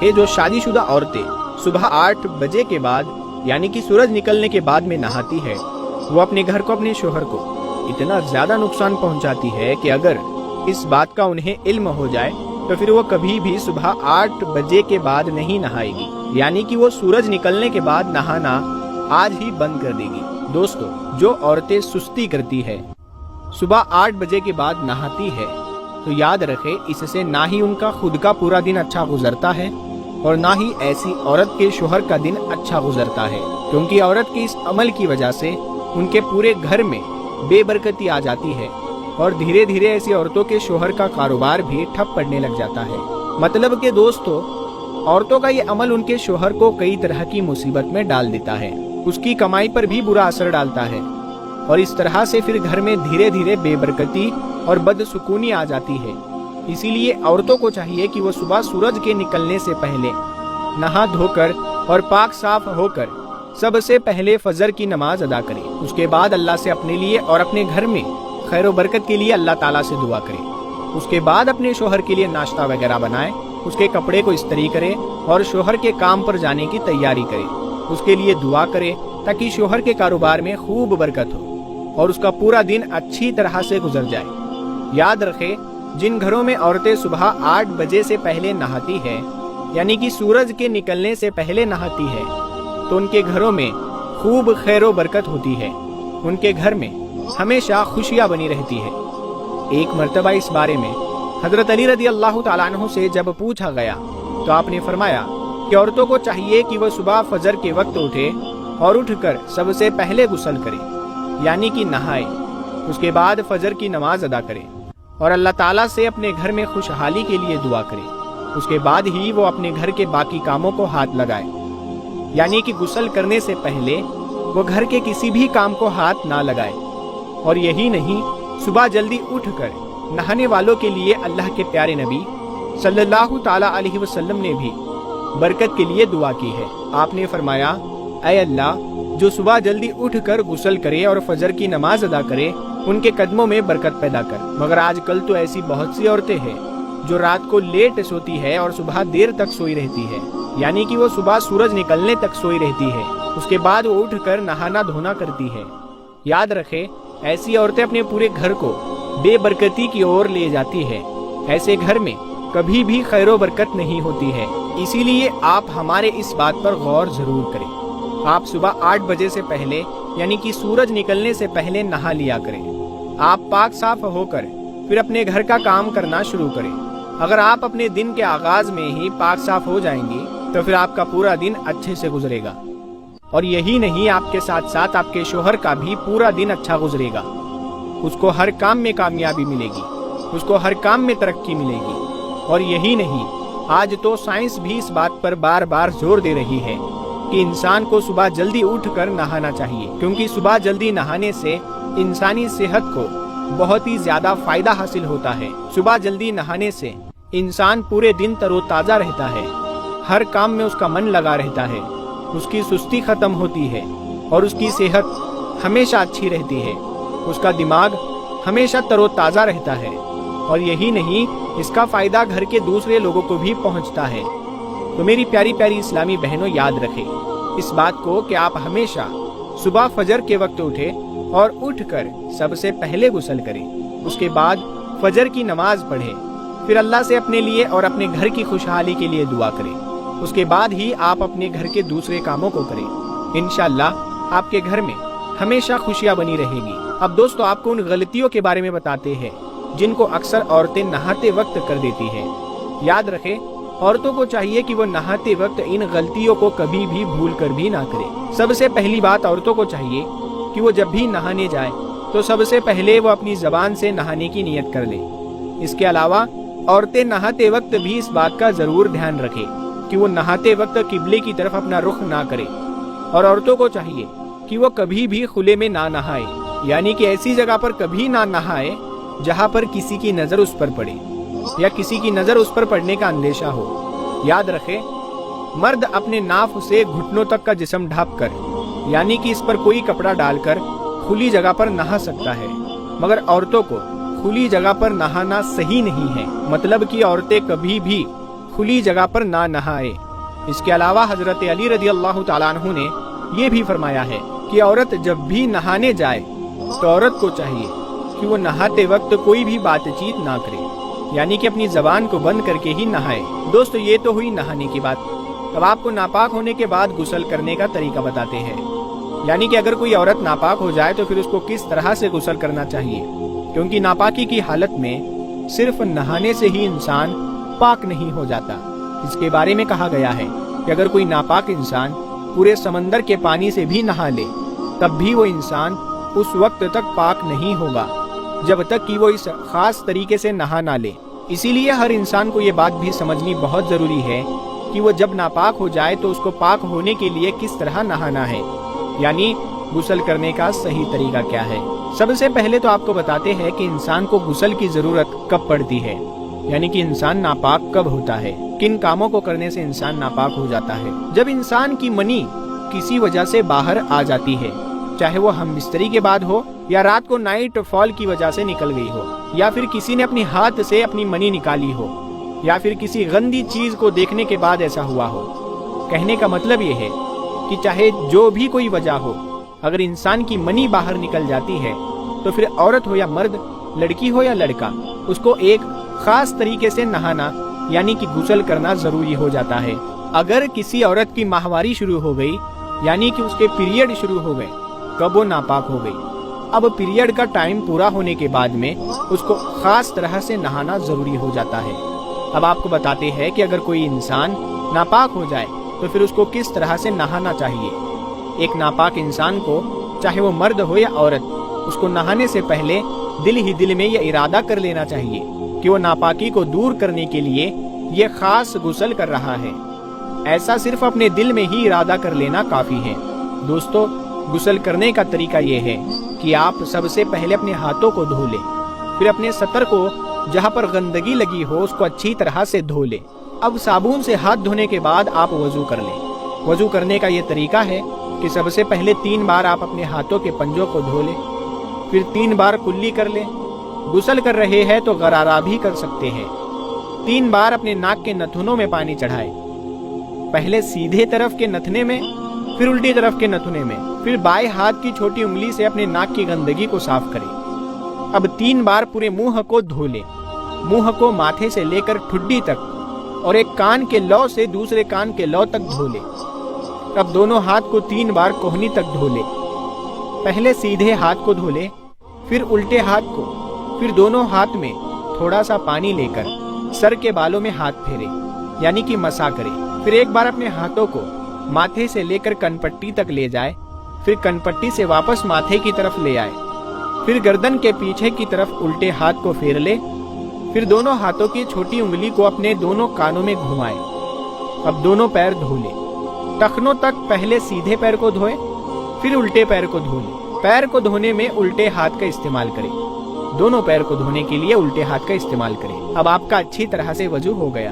है जो शादीशुदा औरतें सुबह 8 बजे के बाद यानी कि सूरज निकलने के बाद में नहाती है, वो अपने घर को, अपने शोहर को इतना ज्यादा नुकसान पहुंचाती है कि अगर इस बात का उन्हें इल्म हो जाए तो फिर वो कभी भी सुबह 8 बजे के बाद नहीं नहाएगी, यानी कि वो सूरज निकलने के बाद नहाना आज ही बंद कर देगी। दोस्तों, जो औरतें सुस्ती करती है, सुबह 8 बजे के बाद नहाती है, तो याद रखे इससे ना ही उनका खुद का पूरा दिन अच्छा गुजरता है और ना ही ऐसी औरत के शोहर का दिन अच्छा गुजरता है, क्योंकि औरत के इस अमल की वजह से उनके पूरे घर में बेबरकती आ जाती है और धीरे धीरे ऐसी औरतों के शोहर का कारोबार भी ठप पड़ने लग जाता है। मतलब कि दोस्तों, औरतों का ये अमल उनके शोहर को कई तरह की मुसीबत में डाल देता है, उसकी कमाई पर भी बुरा असर डालता है और इस तरह से फिर घर में धीरे धीरे बेबरकती और बदसुकूनी आ जाती है। इसीलिए औरतों को चाहिए कि वो सुबह सूरज के निकलने से पहले नहा धोकर और पाक साफ होकर सबसे पहले फजर की नमाज अदा करें। उसके बाद अल्लाह से अपने लिए और अपने घर में खैर बरकत के लिए अल्लाह ताला से दुआ करें। उसके बाद अपने शोहर के लिए नाश्ता वगैरह बनाएं, उसके कपड़े को इस्त्री करें और शोहर के काम पर जाने की तैयारी करें। उसके लिए दुआ करें ताकि शोहर के कारोबार में खूब बरकत हो और उसका पूरा दिन अच्छी तरह से गुजर जाए। याद रखें, जिन घरों में औरतें सुबह 8 बजे से पहले नहाती है, यानी कि सूरज के निकलने से पहले नहाती है, तो उनके घरों में खूब खैरो बरकत होती है, उनके घर में हमेशा खुशियां बनी रहती है। एक मर्तबा इस बारे में हजरत अली रदी अल्लाह ताला अन्हु से जब पूछा गया तो आपने फरमाया कि औरतों को चाहिए कि वह सुबह फजर के वक्त उठे और उठकर सबसे पहले गुस्ल करे, यानी कि नहाए, उसके बाद फजर की नमाज अदा करे और अल्लाह ताला से अपने घर में खुशहाली के लिए दुआ करे। उसके बाद ही वो अपने घर के बाकी कामों को हाथ लगाए, यानी कि गुस्ल करने से पहले वो घर के किसी भी काम को हाथ ना लगाए। और यही नहीं, सुबह जल्दी उठकर नहाने वालों के लिए अल्लाह के प्यारे नबी सल्लल्लाहु ताला अलैहि वसल्लम ने भी बरकत के लिए दुआ की है। आपने फरमाया, ऐ अल्लाह, जो सुबह जल्दी उठकर गुस्ल करे और फजर की नमाज अदा करे, उनके कदमों में बरकत पैदा कर। मगर आजकल तो ऐसी बहुत सी औरतें हैं जो रात को लेट सोती है और सुबह देर तक सोई रहती है, यानी कि वो सुबह सूरज निकलने तक सोई रहती है, उसके बाद वो उठकर नहाना धोना करती है। याद रखे, ऐसी औरतें अपने पूरे घर को बेबरकती की ओर ले जाती है। ऐसे घर में कभी भी खैरो बरकत नहीं होती है। इसीलिए आप हमारे इस बात पर गौर जरूर करें। आप सुबह 8 बजे से पहले, यानी कि सूरज निकलने से पहले नहा लिया करें। आप पाक साफ होकर फिर अपने घर का काम करना शुरू करें। अगर आप अपने दिन के आगाज में ही पाक साफ हो जाएंगे तो फिर आपका पूरा दिन अच्छे से गुजरेगा। और यही नहीं, आपके साथ साथ आपके शोहर का भी पूरा दिन अच्छा गुजरेगा। उसको हर काम में कामयाबी मिलेगी, उसको हर काम में तरक्की मिलेगी। और यही नहीं, आज तो साइंस भी इस बात पर बार बार जोर दे रही है कि इंसान को सुबह जल्दी उठकर नहाना चाहिए, क्योंकि सुबह जल्दी नहाने से इंसानी सेहत को बहुत ही ज्यादा फायदा हासिल होता है। सुबह जल्दी नहाने से इंसान पूरे दिन तरोताजा रहता है, हर काम में उसका मन लगा रहता है, उसकी सुस्ती खत्म होती है और उसकी सेहत हमेशा अच्छी रहती है, उसका दिमाग हमेशा तरोताजा रहता है। और यही नहीं, इसका फायदा घर के दूसरे लोगों को भी पहुंचता है। तो मेरी प्यारी प्यारी इस्लामी बहनों, याद रखें इस बात को कि आप हमेशा सुबह फजर के वक्त उठे और उठकर सबसे पहले गुस्ल करें, उसके बाद फजर की नमाज पढ़े, फिर अल्लाह से अपने लिए और अपने घर की खुशहाली के लिए दुआ करें। उसके बाद ही आप अपने घर के दूसरे कामों को करें। इंशाअल्लाह आपके घर में हमेशा खुशियां बनी रहेगी। अब दोस्तों, आपको उन गलतियों के बारे में बताते हैं जिनको अक्सर औरतें नहाते वक्त कर देती हैं। याद रखें, औरतों को चाहिए कि वो नहाते वक्त इन गलतियों को कभी भी भूल कर भी ना करें। सबसे पहली बात, औरतों को चाहिए कि वो जब भी नहाने जाए तो सबसे पहले वो अपनी जबान से नहाने की नियत कर ले। इसके अलावा औरतें नहाते वक्त भी इस बात का जरूर ध्यान रखें कि वो नहाते वक्त किबले की तरफ अपना रुख ना करे। और औरतों को चाहिए कि वो कभी भी खुले में ना नहाए, यानी कि ऐसी जगह पर कभी ना नहाए जहाँ पर किसी की नजर उस पर पड़े या किसी की नजर उस पर पड़ने का अंदेशा हो। याद रखें, मर्द अपने नाफ से घुटनों तक का जिस्म ढांपकर, यानी कि इस पर कोई कपड़ा डालकर खुली जगह पर नहा सकता है, मगर औरतों को खुली जगह पर नहाना सही नहीं है। मतलब कि औरतें कभी भी खुली जगह पर ना नहाए। इसके अलावा हजरत अली रजी अल्लाह ताला अन्हु ने ये भी फरमाया है कि औरत जब भी नहाने जाए तो औरत को चाहिए कि वो नहाते वक्त कोई भी बातचीत ना करे, यानी कि अपनी जबान को बंद करके ही नहाए। दोस्तों, ये तो हुई नहाने की बात। अब आपको नापाक होने के बाद गुस्ल करने का तरीका बताते हैं, यानी कि अगर कोई औरत नापाक हो जाए तो फिर उसको किस तरह से गुस्ल करना चाहिए, क्योंकि नापाकी की हालत में सिर्फ नहाने से ही इंसान पाक नहीं हो जाता। इसके बारे में कहा गया है कि अगर कोई नापाक इंसान पूरे समंदर के पानी से भी नहा ले तब भी वो इंसान उस वक्त तक पाक नहीं होगा जब तक कि वो इस खास तरीके से नहा ना ले। इसीलिए हर इंसान को ये बात भी समझनी बहुत जरूरी है कि वो जब नापाक हो जाए तो उसको पाक होने के लिए किस तरह नहाना है, यानी गुस्ल करने का सही तरीका क्या है। सबसे पहले तो आपको बताते हैं कि इंसान को गुस्ल की जरूरत कब पड़ती है, यानी कि इंसान नापाक कब होता है, किन कामों को करने से इंसान नापाक हो जाता है। जब इंसान की मनी किसी वजह से बाहर आ जाती है, चाहे वो हम बिस्तरी के बाद हो या रात को नाइट फॉल की वजह से निकल गई हो, या फिर किसी ने अपनी हाथ से अपनी मनी निकाली हो, या फिर किसी गंदी चीज को देखने के बाद ऐसा हुआ हो। कहने का मतलब ये है कि चाहे जो भी कोई वजह हो, अगर इंसान की मनी बाहर निकल जाती है तो फिर औरत हो या मर्द, लड़की हो या लड़का, उसको एक खास तरीके से नहाना यानी कि गुस्ल करना जरूरी हो जाता है। अगर किसी औरत की माहवारी शुरू हो गई, यानी कि उसके पीरियड शुरू हो गए, कब वो नापाक हो गई। अब पीरियड का टाइम पूरा होने के बाद में उसको खास तरह से नहाना जरूरी हो जाता है। अब आपको बताते हैं कि अगर कोई इंसान नापाक हो जाए तो फिर उसको किस तरह से नहाना चाहिए। एक नापाक इंसान को, चाहे वो मर्द हो या औरत, उसको नहाने से पहले दिल ही दिल में यह इरादा कर लेना चाहिए कि वो नापाकी को दूर करने के लिए ये खास गुस्ल कर रहा है। ऐसा सिर्फ अपने दिल में ही इरादा कर लेना काफी है। दोस्तों, गुस्ल करने का तरीका ये है कि आप सबसे पहले अपने हाथों को धो लें, फिर अपने सतर को जहाँ पर गंदगी लगी हो उसको अच्छी तरह से धो लें। अब साबुन से हाथ धोने के बाद आप वजू कर लें। वजू करने का ये तरीका है कि सबसे पहले 3 बार आप अपने हाथों के पंजों को धो लें, फिर 3 बार कुल्ली कर लें। गुस्ल कर रहे हैं तो गरारा भी कर सकते हैं। 3 बार अपने नाक के नथुनों में पानी चढ़ाएं, पहले सीधे तरफ के नथने में, फिर उल्टी तरफ के नथुने में, फिर बाएं हाथ की छोटी उंगली से अपने नाक की गंदगी को साफ करें। अब 3 बार पूरे मुंह को धो लें। मुंह को माथे से लेकर ठुड्डी तक और एक कान के लौ से दूसरे कान के लौ तक धो लें। अब दोनों हाथ को 3 बार कोहनी तक धो लें। पहले सीधे हाथ को धो लें, फिर उल्टे हाथ को, फिर दोनों हाथ में थोड़ा सा पानी लेकर सर के बालों में हाथ फेरें, यानी कि मसा करें। फिर एक बार अपने हाथों को माथे से लेकर कनपट्टी तक ले जाए, फिर कनपट्टी से वापस माथे की तरफ ले आए, फिर गर्दन के पीछे की तरफ उल्टे हाथ को फेर ले, फिर दोनों हाथों की छोटी उंगली को अपने दोनों कानों में घुमाए। अब दोनों पैर धो ले। टखनों तक पहले सीधे पैर को धोए, फिर उल्टे पैर को धो ले। पैर को धोने में उल्टे हाथ का इस्तेमाल करें। दोनों पैर को धोने के लिए उल्टे हाथ का इस्तेमाल करें। अब आपका अच्छी तरह से वजू हो गया।